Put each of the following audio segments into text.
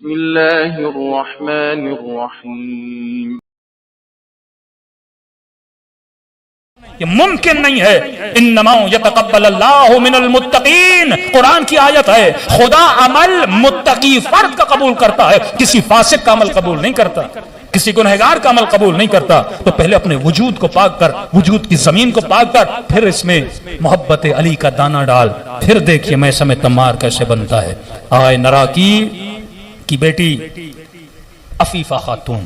بسم اللہ الرحمن الرحیم. یہ ممکن نہیں ہے. انما یتقبل اللہ من المتقین، قرآن کی آیت ہے. خدا عمل متقی فرد کا قبول کرتا ہے، کسی فاسق کا عمل قبول نہیں کرتا، کسی گنہگار کا عمل قبول نہیں کرتا. تو پہلے اپنے وجود کو پاک کر، وجود کی زمین کو پاک کر، پھر اس میں محبت علی کا دانہ ڈال، پھر دیکھیے میثم تمار کیسے بنتا ہے. آئے نراکی کی بیٹی عفیفہ خاتون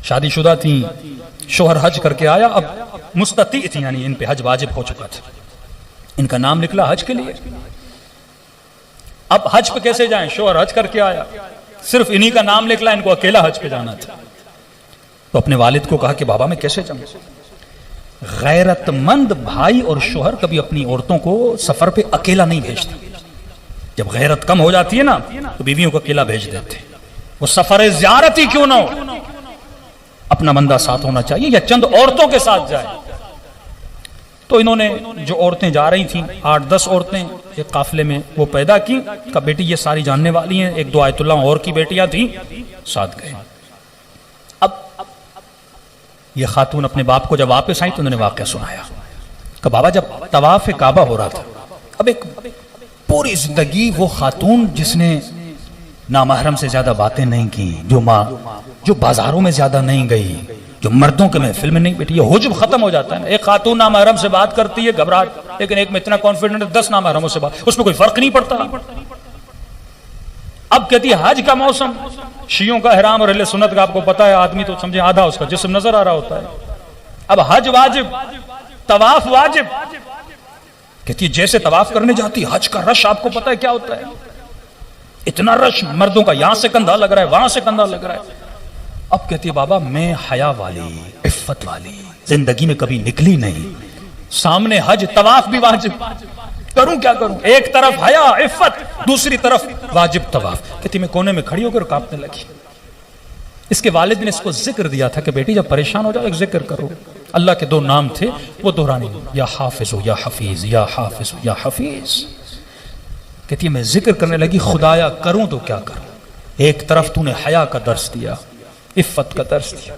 شادی شدہ تھی، شوہر حج کر کے آیا، اب مستطیع تھی، یعنی ان پہ حج واجب ہو چکا تھا. ان کا نام نکلا حج کے لیے. اب حج پہ کیسے جائیں؟ شوہر حج کر کے آیا، صرف انہی کا نام نکلا، ان کو اکیلا حج پہ جانا تھا. تو اپنے والد کو کہا کہ بابا میں کیسے جاؤں؟ غیرت مند بھائی اور شوہر کبھی اپنی عورتوں کو سفر پہ اکیلا نہیں بھیجتے. جب غیرت کم ہو جاتی ہے نا تو بیویوں کو اکیلا بھیج دیتے. وہ سفر زیارت ہی کیوں نہ ہو، اپنا بندہ ساتھ ہونا چاہیے، یا چند عورتوں کے ساتھ جائے. تو انہوں نے جو عورتیں جا رہی تھیں، 8-10 عورتیں ایک قافلے میں وہ پیدا کی. کہا بیٹی یہ ساری جاننے والی ہیں، 1-2 آیت اللہ اور کی بیٹیاں تھیں، ساتھ گئے. اب یہ خاتون اپنے باپ کو جب واپس آئی تو انہوں نے واقعہ سنایا. کہ بابا جب طواف کعبہ ہو رہا تھا، اب ایک پوری زندگی وہ خاتون جس نے نامحرم سے زیادہ باتیں نہیں کی، جو بازاروں میں زیادہ نہیں گئی، جو مردوں کے محفل میں نہیں بیٹھی، یہ حجب ختم ہو جاتا ہے نا. ایک خاتون نامحرم سے بات کرتی ہے گھبراہٹ، لیکن ایک میں اتنا کانفیڈنٹ ہے 10 نامحرموں سے بات، اس میں کوئی فرق نہیں پڑتا. اب کہتی ہے حج کا موسم، شیعوں کا احرام اور اہل سنت کا آپ کو پتا ہے، آدمی تو سمجھے آدھا اس کا جسم نظر آ رہا ہوتا ہے. اب حج واجب، طواف واجب. کہتی ہے جیسے طواف کرنے جاتی، حج کا رش آپ کو پتا ہے کیا ہوتا ہے، اتنا رش، مردوں کا یہاں سے کندھا لگ رہا ہے، وہاں سے کندھا لگ رہا ہے. اب کہتی ہے بابا میں حیا والی، عفت والی زندگی میں کبھی نکلی نہیں، سامنے حج طواف بھی واجب، کروں کیا کروں؟ ایک طرف حیا عفت، دوسری طرف واجب طواف. کہتی میں کونے میں کھڑی ہو کر کانپنے لگی. اس کے والد نے اس کو ذکر دیا تھا کہ بیٹی جب پریشان ہو جاؤ ایک ذکر کرو. اللہ کے 2 نام تھے وہ دہرانے، یا حافظ یا حفیظ، یا حافظ یا حفیظ. کہتی ہے میں ذکر کرنے لگی، خدایا کروں تو کیا کروں؟ ایک طرف تو نے حیا کا درس دیا، عفت کا درس دیا،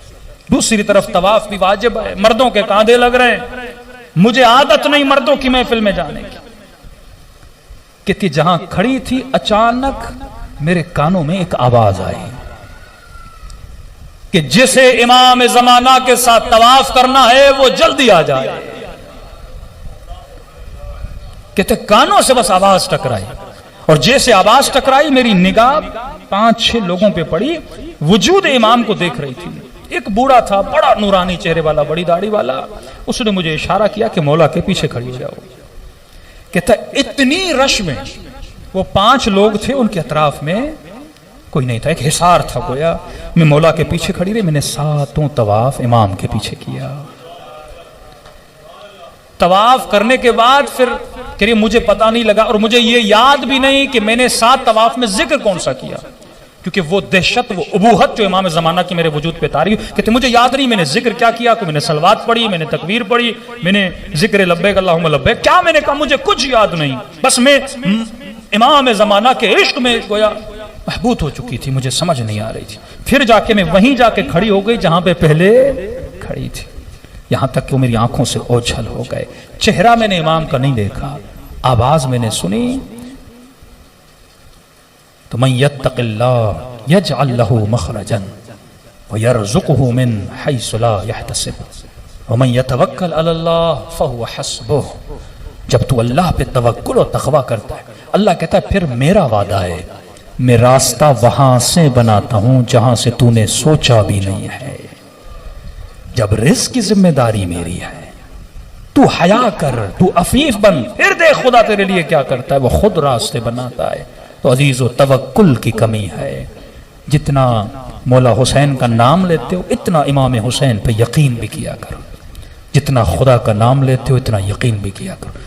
دوسری طرف طواف بھی واجب ہے، مردوں کے کاندھے لگ رہے ہیں، مجھے عادت نہیں مردوں کی محفل میں جانے کی. کہتی جہاں کھڑی تھی اچانک میرے کانوں میں ایک آواز آئی کہ جسے امام زمانہ کے ساتھ طواف کرنا ہے وہ جلدی آ جائے. کہتے کانوں سے بس آواز ٹکرائی، اور جیسے آواز ٹکرائی میری نگاہ 5-6 لوگوں پہ پڑی. وجود امام کو دیکھ رہی تھی. ایک بوڑھا تھا، بڑا نورانی چہرے والا، بڑی داڑھی والا. اس نے مجھے اشارہ کیا کہ مولا کے پیچھے کھڑی ہو جاؤ. کہتا اتنی رش میں وہ 5 لوگ تھے، ان کے اطراف میں کوئی نہیں تھا، ایک حصار تھا گویا. میں مولا کے پیچھے کھڑی رہی، میں نے 7 طواف امام کے پیچھے کیا. طواف کرنے کے بعد پھر کہ مجھے پتا نہیں لگا، اور مجھے یہ یاد بھی نہیں کہ میں نے 7 طواف میں ذکر کون سا کیا، کیونکہ وہ دہشت، وہ ابوہت جو امام زمانہ کی میرے وجود پہ تاری ہوئی. کہتے مجھے یاد نہیں میں نے ذکر کیا کیا، کہ میں نے صلوات پڑھی، میں نے تکبیر پڑھی، میں نے ذکر لبیک اللہم لبیک، کیا میں نے کہا مجھے کچھ یاد نہیں. بس میں امام زمانہ کے عشق میں گویا محبوط ہو چکی تھی، مجھے سمجھ نہیں آ رہی تھی. پھر جا کے میں وہیں جا کے کھڑی ہو گئی جہاں پہ پہلے کھڑی تھی، یہاں تک کہ وہ میری آنکھوں سے اوجھل ہو گئے. چہرہ میں نے امام کا نہیں دیکھا، آواز میں نے سنی تو من یتق اللہ یجعل لہ مخرجا ویرزقہ من حیث لا یحتسب ومن یتوکل علی اللہ فہو حسبہ. جب تو اللہ پہ توکل و تقوی کرتا ہے، اللہ کہتا ہے پھر میرا وعدہ ہے میں راستہ وہاں سے بناتا ہوں جہاں سے تو نے سوچا بھی نہیں ہے. جب رزق کی ذمہ داری میری ہے، تو حیا کر، تو عفیف بن، پھر دیکھ خدا تیرے لیے کیا کرتا ہے، وہ خود راستے بناتا ہے. تو عزیز و توکل کی کمی ہے. جتنا مولا حسین کا نام لیتے ہو اتنا امام حسین پہ یقین بھی کیا کرو، جتنا خدا کا نام لیتے ہو اتنا یقین بھی کیا کرو.